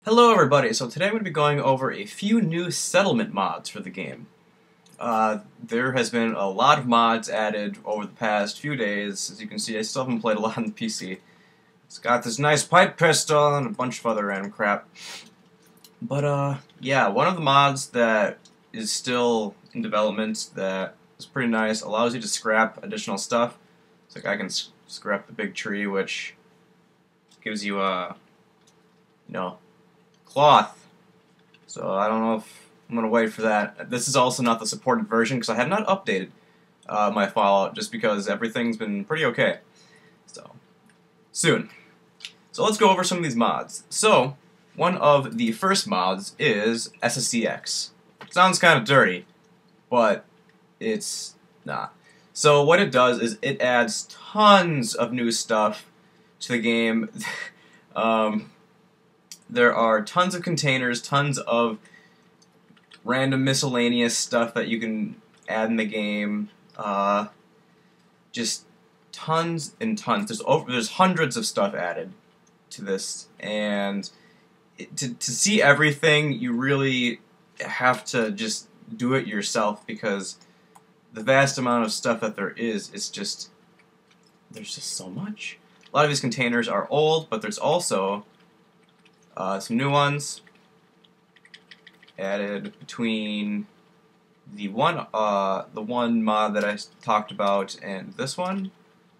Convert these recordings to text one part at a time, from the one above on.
Hello everybody, so today I'm going to be going over a few new settlement mods for the game. There has been a lot of mods added over the past few days. As you can see, I still haven't played a lot on the PC. It's got this nice pipe pistol and a bunch of other random crap. But yeah, one of the mods that is still in development that is pretty nice allows you to scrap additional stuff. It's like I can scrap the big tree, which gives you cloth. So I don't know if I'm going to wait for that. This is also not the supported version because I have not updated my Fallout just because everything's been pretty okay. So, soon. So let's go over some of these mods. So, one of the first mods is SSCX. Sounds kind of dirty, but it's not. So what it does is it adds tons of new stuff to the game. There are tons of containers, tons of random miscellaneous stuff that you can add in the game. Just tons and tons. There's hundreds of stuff added to this, and to see everything, you really have to just do it yourself because the vast amount of stuff that there is just there's just so much. A lot of these containers are old, but there's also some new ones added between the one mod that I talked about and this one.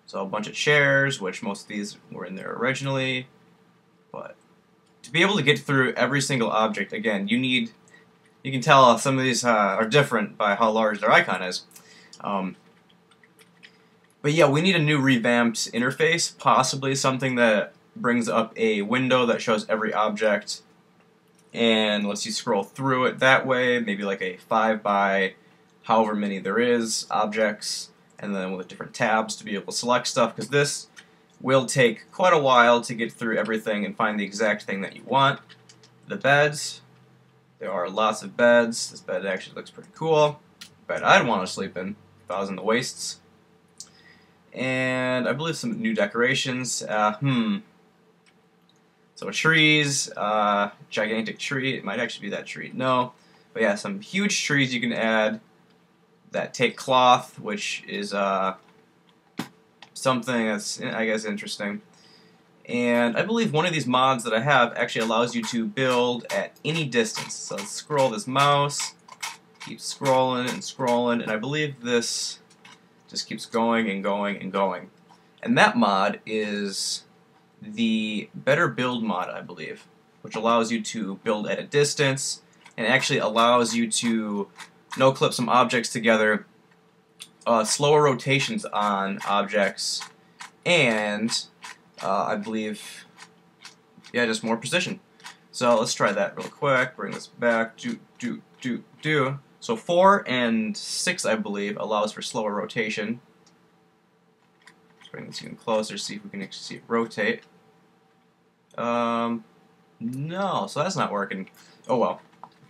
So a bunch of chairs, which most of these were in there originally. But to be able to get through every single object, again, you can tell some of these are different by how large their icon is. But yeah, we need a new revamped interface, possibly something that brings up a window that shows every object and lets you scroll through it that way, maybe like a 5 by however many there is objects, and then with different tabs to be able to select stuff, because this will take quite a while to get through everything and find the exact thing that you want. The beds, there are lots of beds. This bed actually looks pretty cool. Bed I'd want to sleep in if I was in the wastes. And I believe some new decorations. So trees, gigantic tree, it might actually be that tree, no. But yeah, some huge trees you can add that take cloth, which is something that's, I guess, interesting. And I believe one of these mods that I have actually allows you to build at any distance. So let's scroll this mouse, keep scrolling and scrolling, and I believe this just keeps going and going and going. And that mod is the Better Build mod, I believe, which allows you to build at a distance and actually allows you to noclip some objects together, slower rotations on objects, and I believe, yeah, just more precision. So let's try that real quick. Bring this back. So 4 and 6, I believe, allows for slower rotation. Let's bring this even closer, see if we can actually see it rotate. No, so that's not working. Oh well,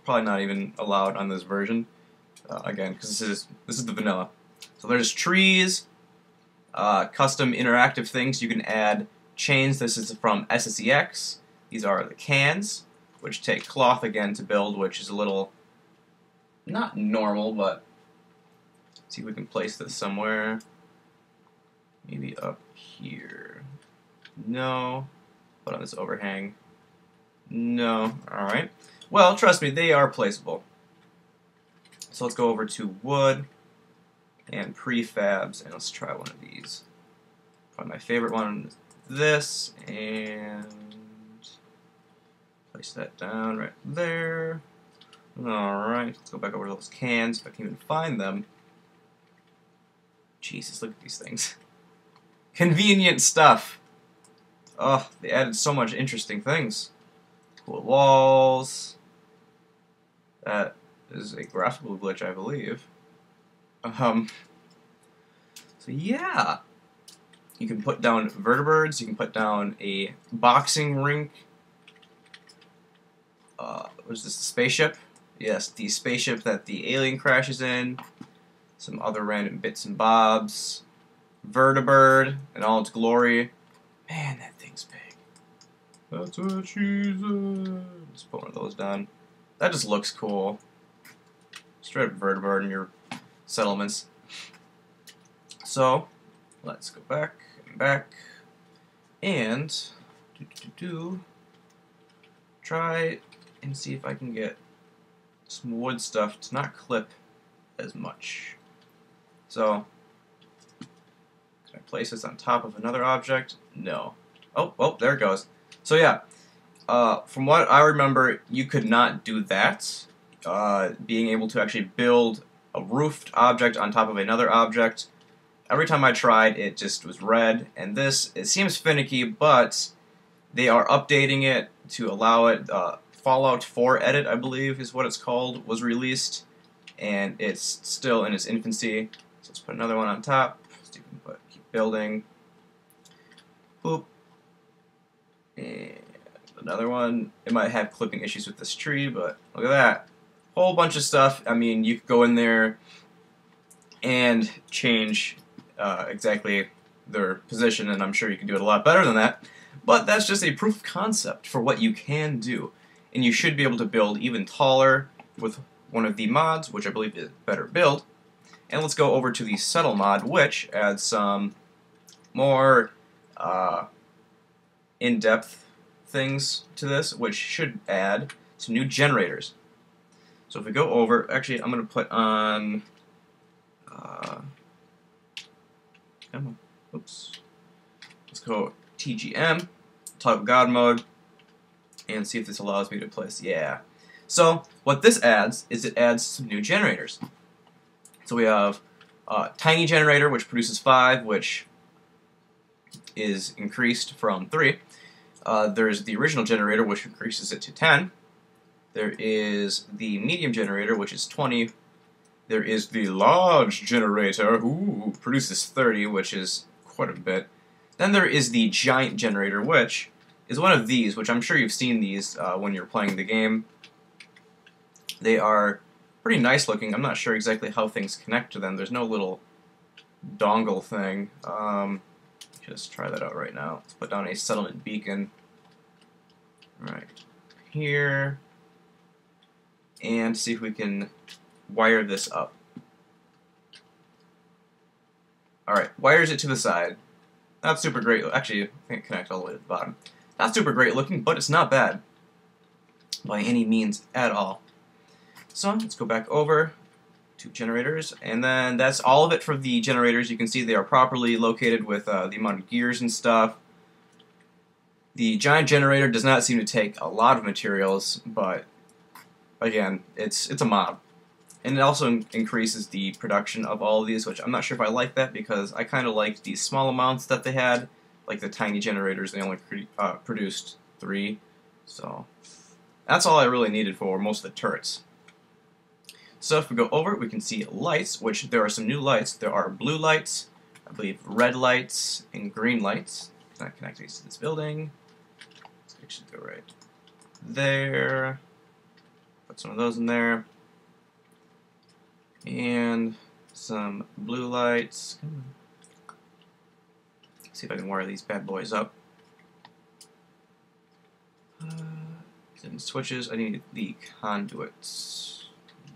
probably not even allowed on this version. Again, because this is the vanilla. So there's trees, custom interactive things. You can add chains. This is from SSCX. These are the cans, which take cloth again to build, which is a little not normal, but let's see if we can place this somewhere. Maybe up here. No. Put on this overhang. No. Alright. Well, trust me, they are placeable. So let's go over to wood and prefabs, and let's try one of these. Probably my favorite one is this, and place that down right there. Alright, let's go back over to those cans, if I can even find them. Jesus, look at these things. Convenient stuff. Oh, they added so much interesting things. Cool walls. That is a graphical glitch, I believe. So yeah. You can put down vertebrates, you can put down a boxing rink. What is this, the spaceship? Yes, the spaceship that the alien crashes in. Some other random bits and bobs. Vertibird in all its glory. Man, that thing's big. That's what she said. Just put one of those down. That just looks cool. Straight up vertebrate in your settlements. So let's go back and back and try and see if I can get some wood stuff to not clip as much. So can I place this on top of another object? No. Oh, there it goes. So yeah, from what I remember, you could not do that. Being able to actually build a roofed object on top of another object. Every time I tried, it just was red, and this, it seems finicky, but they are updating it to allow it. Fallout 4 Edit, I believe, is what it's called, was released, and it's still in its infancy. So let's put another one on top, so you can keep building. Boop. And another one. It might have clipping issues with this tree, but look at that. Whole bunch of stuff. I mean, you could go in there and change exactly their position, and I'm sure you can do it a lot better than that. But that's just a proof of concept for what you can do. And you should be able to build even taller with one of the mods, which I believe is Better Build. And let's go over to the Settle mod, which adds some more in-depth things to this, which should add some new generators. So if we go over, actually I'm going to put on, oops, let's go TGM, Toggle God Mode, and see if this allows me to place, yeah. So what this adds is it adds some new generators. So we have Tiny Generator, which produces 5, which is increased from 3. There's the original generator, which increases it to 10. There is the medium generator, which is 20. There is the large generator, who produces 30, which is quite a bit. Then there is the giant generator, which is one of these, which I'm sure you've seen these when you're playing the game. They are pretty nice looking. I'm not sure exactly how things connect to them. There's no little dongle thing. Just try that out right now. Let's put down a settlement beacon right here and see if we can wire this up. Alright, wires it to the side. Not super great. Actually, I think it connects all the way to the bottom. Not super great looking, but it's not bad by any means at all. So let's go back over to generators, and then that's all of it for the generators. You can see they are properly located with the amount of gears and stuff. The giant generator does not seem to take a lot of materials, but again, it's a mod. And it also increases the production of all of these, which I'm not sure if I like that, because I kind of liked the small amounts that they had. Like the tiny generators, they only produced 3. So that's all I really needed for most of the turrets. So if we go over, we can see lights, which there are some new lights. There are blue lights, I believe red lights, and green lights. That connect these to this building. Let's actually go right there. Put some of those in there. And some blue lights. See if I can wire these bad boys up. Some switches. I need the conduits.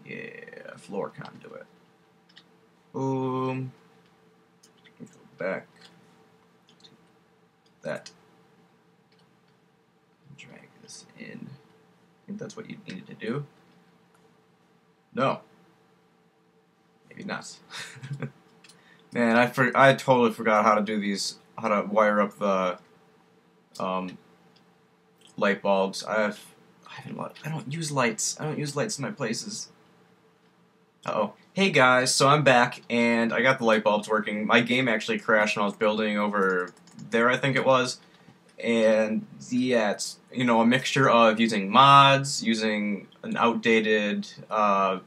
Yeah, floor conduit. Boom. Go back to that. Drag this in. I think that's what you needed to do. No. Maybe not. Man, I totally forgot how to do these. How to wire up the light bulbs. I don't use lights. I don't use lights in my places. Uh-oh. Hey guys, so I'm back, and I got the light bulbs working. My game actually crashed when I was building over there, I think it was. And yeah, it's, you know, a mixture of using mods, using an outdated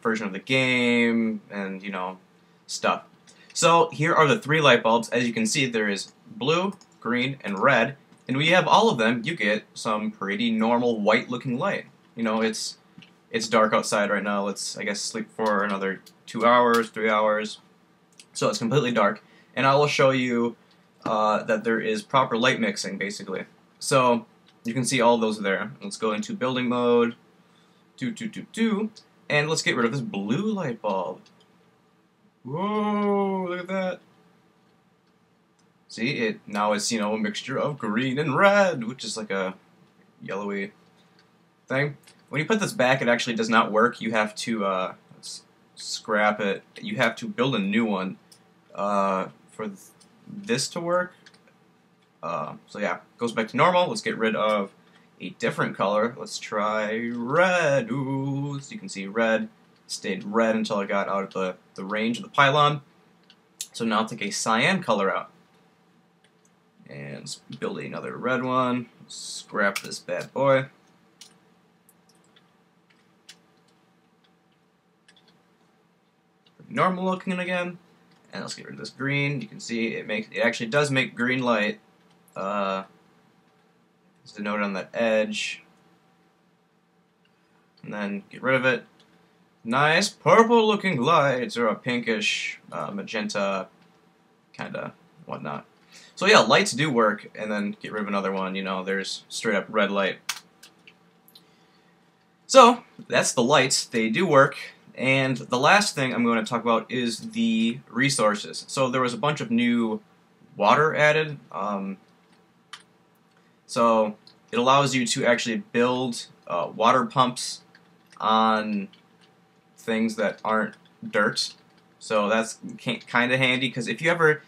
version of the game, and, you know, stuff. So here are the 3 light bulbs. As you can see, there is blue, green, and red. And when you have all of them, you get some pretty normal white-looking light. You know, it's dark outside right now. Let's, I guess, sleep for another 2 hours, 3 hours. So it's completely dark. And I will show you that there is proper light mixing, basically. So You can see all those there. Let's go into building mode. And let's get rid of this blue light bulb. Whoa, look at that. See, it now it's, you know, a mixture of green and red, which is like a yellowy thing. When you put this back, it actually does not work. You have to let's scrap it. You have to build a new one for this to work. So yeah, goes back to normal. Let's get rid of a different color. Let's try red. Ooh, so you can see red stayed red until I got out of the range of the pylon. So now I'll take a cyan color out. And let's build another red one. Scrap this bad boy. Normal looking again. And let's get rid of this green. You can see it actually does make green light. Just a note on that edge. And then get rid of it. Nice purple looking lights, or a pinkish magenta kinda whatnot. So yeah, lights do work, and then get rid of another one, you know, there's straight up red light. So that's the lights, they do work. And the last thing I'm going to talk about is the resources. So there was a bunch of new water added. So it allows you to actually build water pumps on things that aren't dirt. So that's kind of handy, because if you ever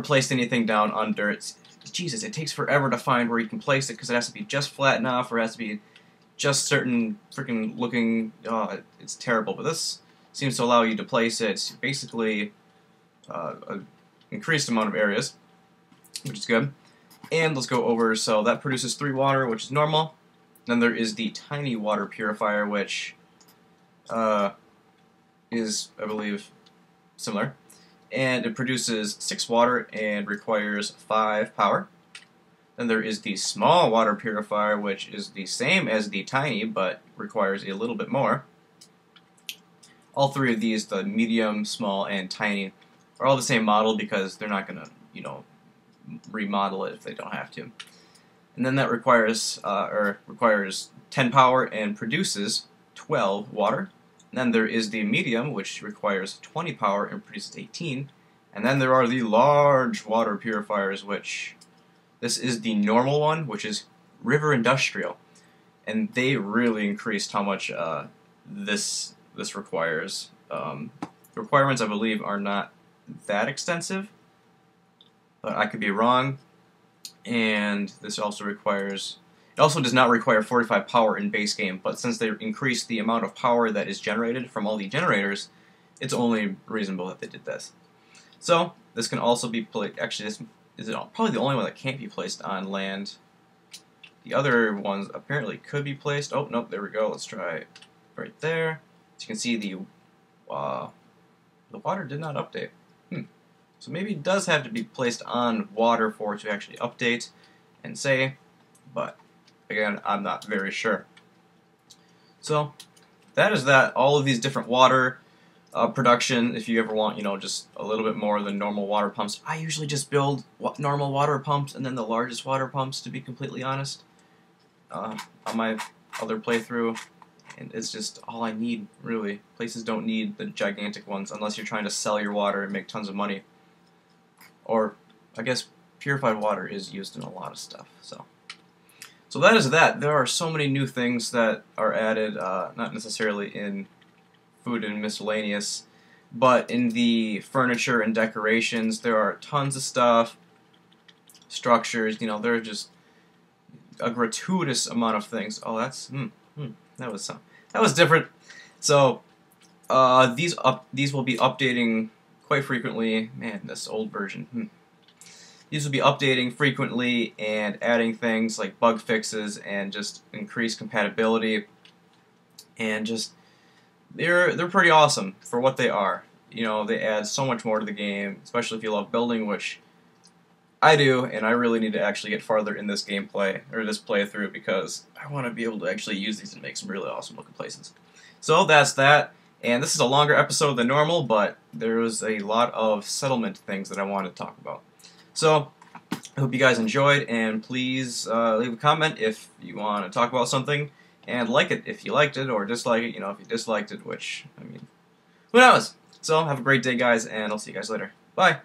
placed anything down on dirt, Jesus, it takes forever to find where you can place it, because it has to be just flat enough, or it has to be just certain freaking looking. Oh, it's terrible. But this seems to allow you to place it basically an increased amount of areas, which is good. And let's go over. So that produces 3 water, which is normal. Then there is the tiny water purifier, which is, I believe, similar. And it produces 6 water and requires 5 power. Then there is the small water purifier, which is the same as the tiny, but requires a little bit more. All 3 of these, the medium, small, and tiny, are all the same model, because they're not going to, you know, remodel it if they don't have to. And then that requires 10 power and produces 12 water. And then there is the medium, which requires 20 power and produces 18. And then there are the large water purifiers, which this is the normal one, which is River Industrial. And they really increased how much this requires. The requirements, I believe, are not that extensive, but I could be wrong. And this also requires, it also does not require 45 power in base game, but since they increased the amount of power that is generated from all the generators, it's only reasonable that they did this. So this can also be placed, actually this is probably the only one that can't be placed on land. The other ones apparently could be placed. Oh, nope, there we go. Let's try right there. As you can see, the water did not update. So maybe it does have to be placed on water for it to actually update and say, but again, I'm not very sure. So that is that. All of these different water production, if you ever want, you know, just a little bit more than normal water pumps. I usually just build normal water pumps and then the largest water pumps, to be completely honest, on my other playthrough. And it's just all I need, really. Places don't need the gigantic ones unless you're trying to sell your water and make tons of money. Or, I guess, purified water is used in a lot of stuff. So that is that. There are so many new things that are added, not necessarily in food and miscellaneous, but in the furniture and decorations. There are tons of stuff, structures, you know, there are just a gratuitous amount of things. Oh, that's, that was different. So, these will be updating quite frequently. Man, this old version. These will be updating frequently and adding things like bug fixes and just increased compatibility. And just they're pretty awesome for what they are. You know, they add so much more to the game, especially if you love building, which I do, and I really need to actually get farther in this gameplay, or this playthrough, because I want to be able to actually use these and make some really awesome looking places. So that's that. And this is a longer episode than normal, but there was a lot of settlement things that I wanted to talk about. So, I hope you guys enjoyed, and please leave a comment if you want to talk about something, and like it if you liked it, or dislike it, if you disliked it, which, I mean, who knows? So, have a great day, guys, and I'll see you guys later. Bye!